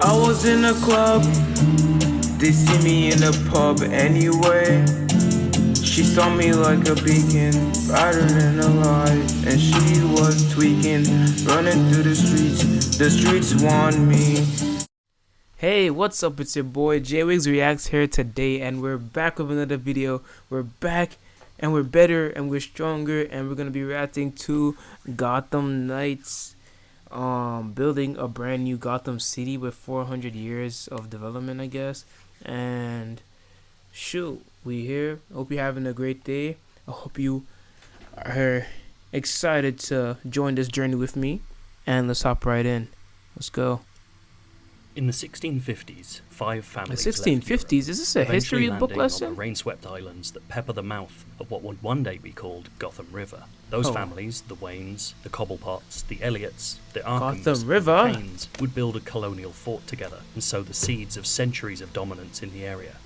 I was in a club, they see me in the pub anyway. She saw me like a beacon, brighter than a light, and she was tweaking, running through the streets want me. Hey, what's up? It's your boy JWIGGS-REACTS here today, and we're back with another video. We're back, and we're better, and we're stronger, and we're gonna be reacting to Gotham Knights, building a brand new Gotham City with 400 years of development, I guess. And shoot, we here. Hope you're having a great day. I hope you are excited to join this journey with me, and let's hop right in. Let's go. In the 1650s, 5 families The 1650s? Is this a history book lesson? On the rain-swept islands that pepper the mouth of what would one day be called Gotham River. Those families, the Waynes, the Cobblepots, the Elliots, the Arkhams, Gotham River? the Paynes, would build a colonial fort together and sow the seeds of centuries of dominance in the area.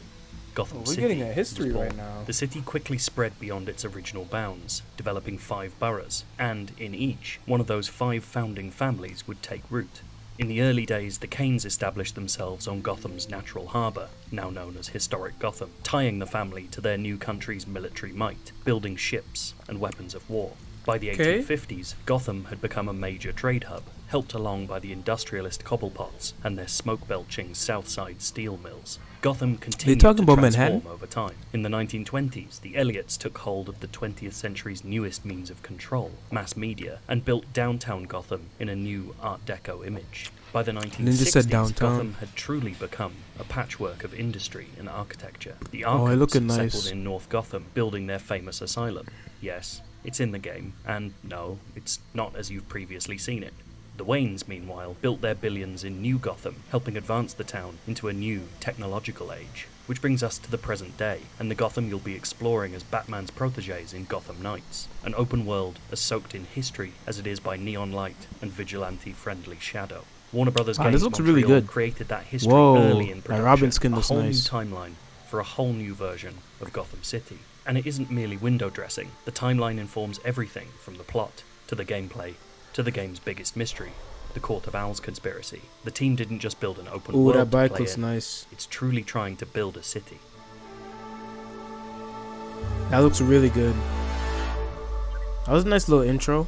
Gotham City getting a history was born. right now. The city quickly spread beyond its original bounds, developing 5 boroughs, and in each, one of those 5 founding families would take root. In the early days, the Keynes established themselves on Gotham's natural harbour, now known as Historic Gotham, tying the family to their new country's military might, building ships and weapons of war. By the 1850s, Gotham had become a major trade hub, helped along by the industrialist Cobblepots and their smoke-belching Southside steel mills. Gotham continued to transform over time. In the 1920s, the Elliots took hold of the 20th century's newest means of control, mass media, and built downtown Gotham in a new Art Deco image. By the 1960s, Gotham had truly become a patchwork of industry and architecture. The Arkhams settled in North Gotham, building their famous asylum. Yes, it's in the game, and no, it's not as you've previously seen it. The Waynes, meanwhile, built their billions in New Gotham, helping advance the town into a new technological age. Which brings us to the present day, and the Gotham you'll be exploring as Batman's protégés in Gotham Knights, an open world as soaked in history as it is by neon light and vigilante-friendly shadow. Warner Brothers Games Montreal created that history early in production, a whole new timeline for a whole new version of Gotham City. And it isn't merely window dressing. The timeline informs everything from the plot, to the gameplay, to the game's biggest mystery, the Court of Owls conspiracy. The team didn't just build an open world that bike to play looks in. nice. It's truly trying to build a city. That looks really good. That was a nice little intro.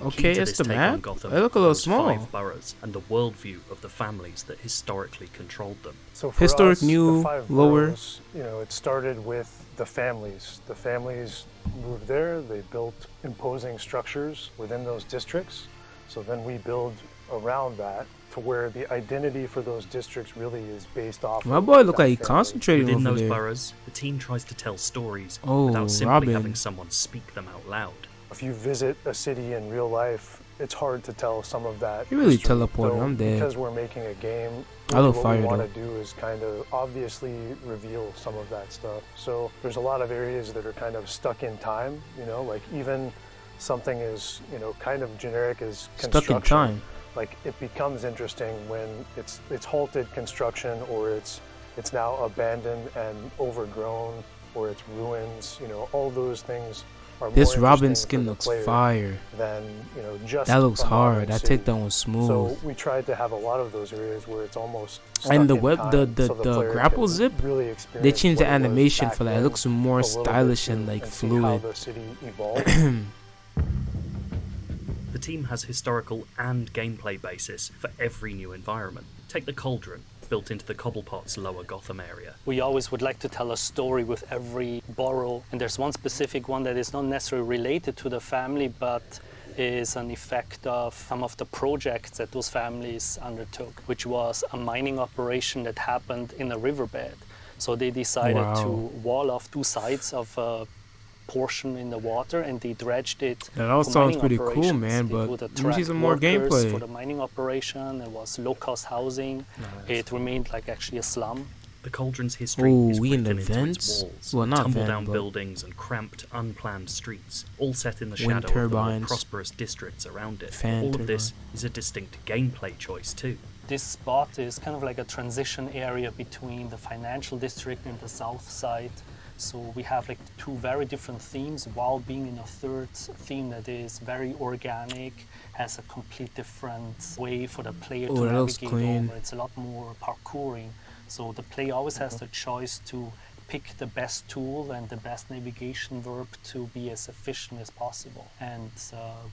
Okay, it's the map. They look a little small. 5 boroughs and the worldview of the families that historically controlled them. So for Historic, us, new, the 5 lower. boroughs, it started with the families. The families moved there. They built imposing structures within those districts. So then we build around that to where the identity for those districts really is based off. My boy looked like he concentrated within over those there. boroughs. The team tries to tell stories without simply having someone speak them out loud. If you visit a city in real life, it's hard to tell some of that. He really history. teleported. So I'm dead. Because we're making a game, what we want to do is kind of obviously reveal some of that stuff. So there's a lot of areas that are kind of stuck in time, like even something is, kind of generic as construction. Stuck in time. Like it becomes interesting when it's halted construction, or it's now abandoned and overgrown, or it's ruins. All those things are this more Robin skin looks fire. Than just that looks hard. That city. takedown was smooth. So we tried to have a lot of those areas where it's almost stuck and the in web, time, the grapple zip. Really they changed the animation for that. It looks more stylish and like fluid. How the city evolved. The team has historical and gameplay basis for every new environment. Take the Cauldron, built into the Cobblepot's lower Gotham area. We always would like to tell a story with every borough, and there's one specific one that is not necessarily related to the family, but is an effect of some of the projects that those families undertook, which was a mining operation that happened in a riverbed. So they decided to wall off 2 sides of a portion in the water, and they dredged it. That all sounds pretty cool, man, but let me see some more gameplay. For the mining operation, it was low-cost housing. It remained like actually a slum. The Cauldron's history is written into vents? its walls. Well, not tumble-down buildings and cramped, unplanned streets, all set in the shadow of the more prosperous districts around it. All of this is a distinct gameplay choice too. This spot is kind of like a transition area between the financial district and the south side. So we have like two very different themes while being in a third theme that is very organic, has a complete different way for the player to that looks navigate clean. over. It's a lot more parkouring. So the player always has the choice to pick the best tool and the best navigation verb to be as efficient as possible. And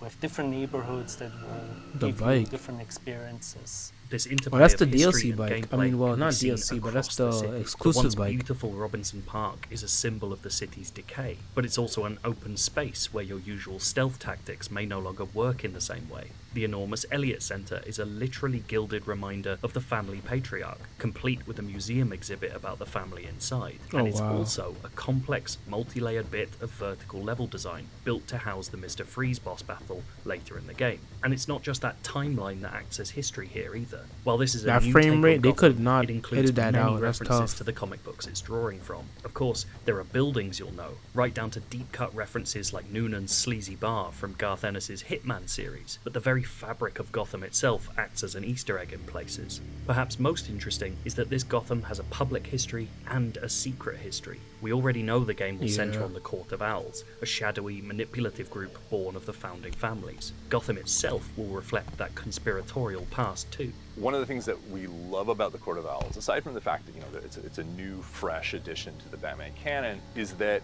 with different neighborhoods that will give you different experiences. This interplay that's of the history DLC and bike. I gameplay mean, well, can be not seen DLC, but that's across the city. exclusive once bike. beautiful Robinson Park is a symbol of the city's decay, but it's also an open space where your usual stealth tactics may no longer work in the same way. The enormous Elliott Centre is a literally gilded reminder of the family patriarch, complete with a museum exhibit about the family inside. And it's also a complex, multi-layered bit of vertical level design built to house the Mr. Freeze boss battle later in the game. And it's not just that timeline that acts as history here either. While this is a new frame take rate, on they Gotham, could not it includes edit that many out. That's references tough. to the comic books it's drawing from. Of course, there are buildings you'll know, right down to deep-cut references like Noonan's sleazy bar from Garth Ennis's Hitman series, but the very fabric of Gotham itself acts as an Easter egg in places. Perhaps most interesting is that this Gotham has a public history and a secret history. We already know the game will center on the Court of Owls, a shadowy, manipulative group born of the founding families. Gotham itself will reflect that conspiratorial past too. One of the things that we love about the Court of Owls, aside from the fact that that it's a new, fresh addition to the Batman canon, is that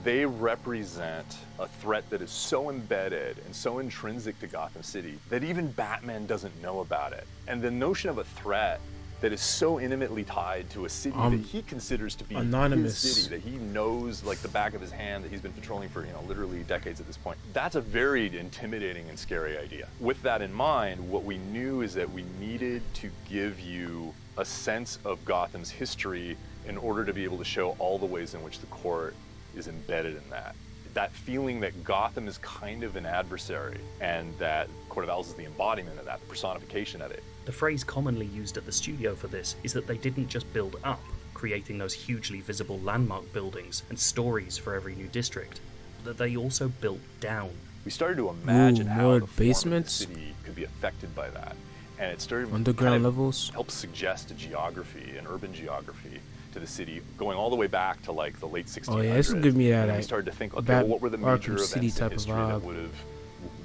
they represent a threat that is so embedded and so intrinsic to Gotham City that even Batman doesn't know about it. And the notion of a threat that is so intimately tied to a city that he considers to be anonymous. his city, that he knows like the back of his hand, that he's been patrolling for literally decades at this point. That's a very intimidating and scary idea. With that in mind, what we knew is that we needed to give you a sense of Gotham's history in order to be able to show all the ways in which the court is embedded in that. That feeling that Gotham is kind of an adversary and that Court of Owls is the embodiment of that, the personification of it. The phrase commonly used at the studio for this is that they didn't just build up, creating those hugely visible landmark buildings and stories for every new district, but that they also built down. We started to imagine how the basements, form of the city could be affected by that. And it started underground levels, help suggest a geography, an urban geography to the city, going all the way back to like the late 1600s. Oh yeah, this will give me that. And we started to think, okay, well, what were the major events in history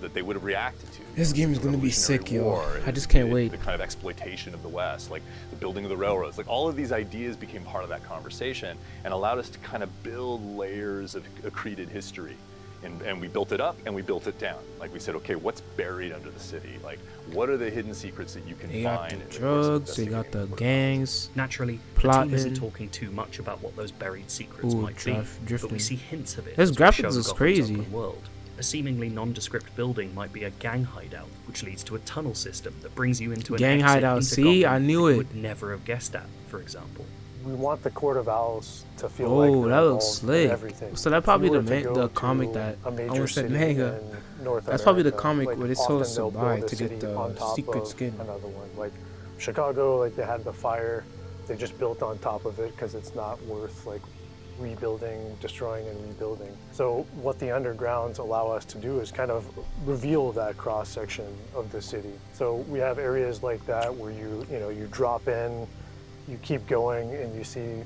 that they would have reacted to? This game is going to be sick, yo. I just can't wait. The kind of exploitation of the West, like the building of the railroads, like all of these ideas became part of that conversation and allowed us to kind of build layers of accreted history. And we built it up and we built it down. Like we said, okay, what's buried under the city? Like, what are the hidden secrets that you can find? They got the drugs, they got the gangs. Naturally, plotting. the team isn't talking too much about what those buried secrets might be, but we see hints of it. This graphics is crazy. World. A seemingly nondescript building might be a gang hideout, which leads to a tunnel system that brings you into an gang hideout. See, I knew it. Would never have guessed at, for example. We want the Court of Owls to feel like that looks slick. Everything. So that probably the comic that I almost said manga. That's probably the comic where they told us to buy to get the secret skin. Another one, like Chicago, like they had the fire, they just built on top of it because it's not worth like rebuilding, destroying and rebuilding. So what the undergrounds allow us to do is kind of reveal that cross section of the city. So we have areas like that where you drop in, you keep going and you see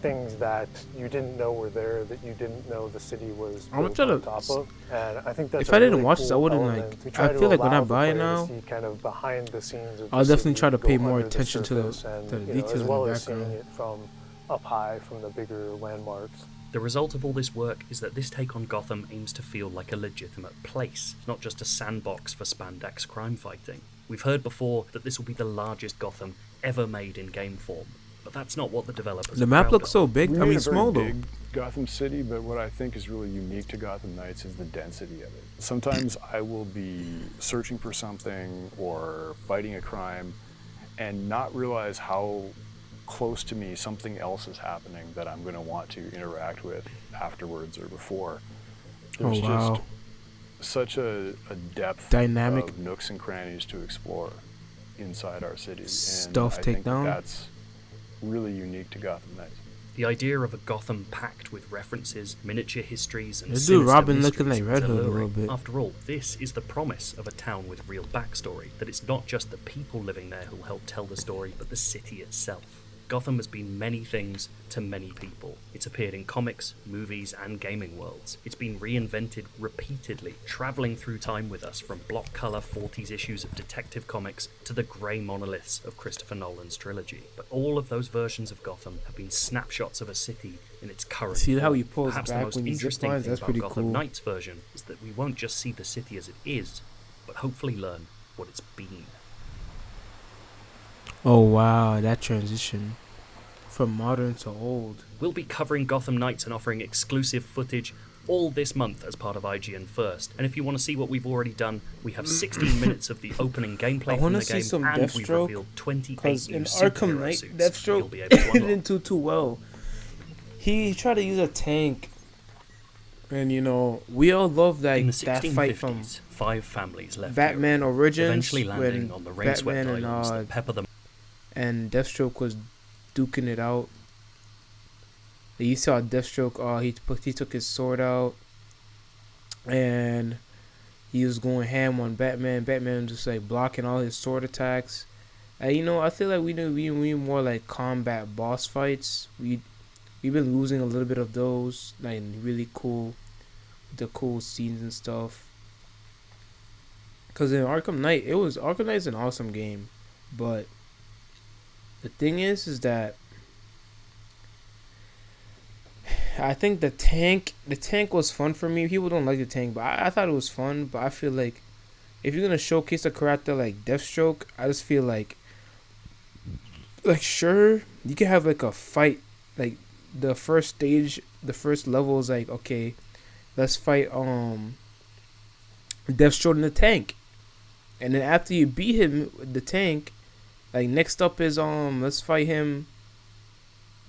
things that you didn't know were there, that you didn't know the city was built on top of. And I think that's if I didn't watch this, I wouldn't like. I feel like when I buy it now, kind of behind the scenes of I'll definitely try to pay more attention to the details as well in the as seeing background. it from up high from the bigger landmarks. The result of all this work is that this take on Gotham aims to feel like a legitimate place, not just a sandbox for spandex crime fighting. We've heard before that this will be the largest Gotham ever made in game form, but that's not what the developers The map looks so big. I mean, small though. Big Gotham City, but what I think is really unique to Gotham Knights is the density of it. Sometimes I will be searching for something or fighting a crime and not realize how close to me something else is happening that I'm going to want to interact with afterwards or before. There's just such a depth dynamic of nooks and crannies to explore inside our city. Stuff and I take think down. That's really unique to Gotham Knights. The idea of a Gotham packed with references, miniature histories, and this dude Robin looking mysteries like Red is Hood a alluring. little bit. After all, this is the promise of a town with real backstory, that it's not just the people living there who'll help tell the story, but the city itself. Gotham has been many things to many people. It's appeared in comics, movies, and gaming worlds. It's been reinvented repeatedly, travelling through time with us from block colour 40s issues of Detective Comics to the grey monoliths of Christopher Nolan's trilogy. But all of those versions of Gotham have been snapshots of a city in its current See how form. he pulls Perhaps back the most when he interesting ziplines? thing That's about pretty Gotham cool. Knights version is that we won't just see the city as it is, but hopefully learn what it's been. Oh wow, that transition from modern to old. We'll be covering Gotham Knights and offering exclusive footage all this month as part of IGN First. And if you want to see what we've already done, we have 16 minutes of the opening gameplay I from want the to see game, some and we've Deathstroke, revealed 28 because new in Arkham superhero Knight, suits that you'll Deathstroke be able to unlock. didn't do too well. He tried to use a tank, and you know we all love that In the that fight from 1650s, 5 families left Batman Europe, Origins, eventually landing when on the rain-swept Batman islands that pepper them. and Deathstroke was duking it out. You saw Deathstroke. He took his sword out, and he was going ham on Batman. Batman just like blocking all his sword attacks. And you know, I feel like we need more like combat boss fights. We've been losing a little bit of those, like really cool, the cool scenes and stuff. Cause in Arkham Knight's an awesome game, but the thing is that I think the tank was fun for me. People don't like the tank, but I thought it was fun. But I feel like if you're gonna showcase a character like Deathstroke, I just feel like sure, you can have like a fight, like the first stage, the first level is like, okay, let's fight Deathstroke in the tank, and then after you beat him with the tank, like next up is let's fight him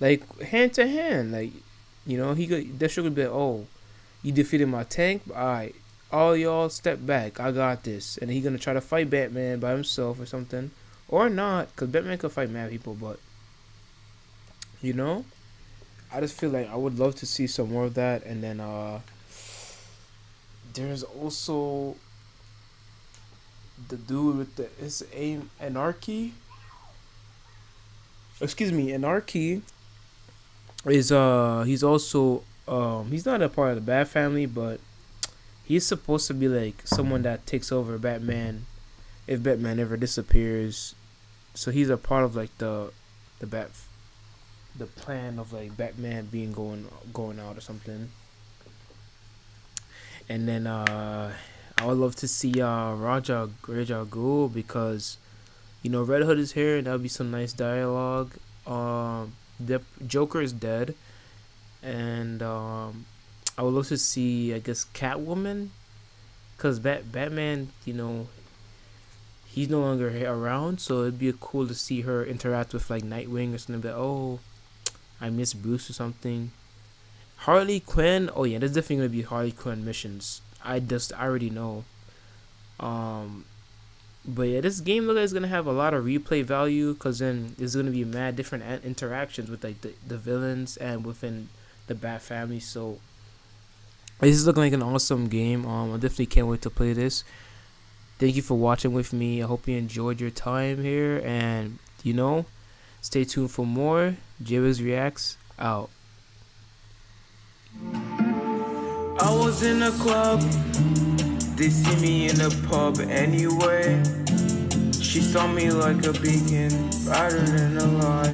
like hand to hand, like. You know, Deathstroke would be like, oh, you defeated my tank? Alright, all y'all step back. I got this. And he's going to try to fight Batman by himself or something. Or not, because Batman could fight mad people, but, you know, I just feel like I would love to see some more of that. And then, there's also the dude with his aim, Anarchy. Excuse me, Anarchy. He's also he's not a part of the Bat family, but he's supposed to be like someone that takes over Batman if Batman ever disappears. So he's a part of like the plan of like Batman being going out or something. And then I would love to see Ra's al Ghul, because you know Red Hood is here and that'll be some nice dialogue. The Joker is dead, and I would love to see, I guess, Catwoman, because Batman, you know, he's no longer around, so it'd be cool to see her interact with like Nightwing or something. But oh, I miss Bruce or something. Harley Quinn, oh yeah, there's definitely gonna be Harley Quinn missions. I already know. But yeah, this game looks like it's gonna have a lot of replay value, because then there's gonna be mad different interactions with like the villains and within the Bat family. So this is looking like an awesome game. I definitely can't wait to play this. Thank you for watching with me. I hope you enjoyed your time here, and you know, stay tuned for more. JWIGGS-REACTS out. I was in a club, they see me in the pub anyway. She saw me like a beacon, brighter than a light.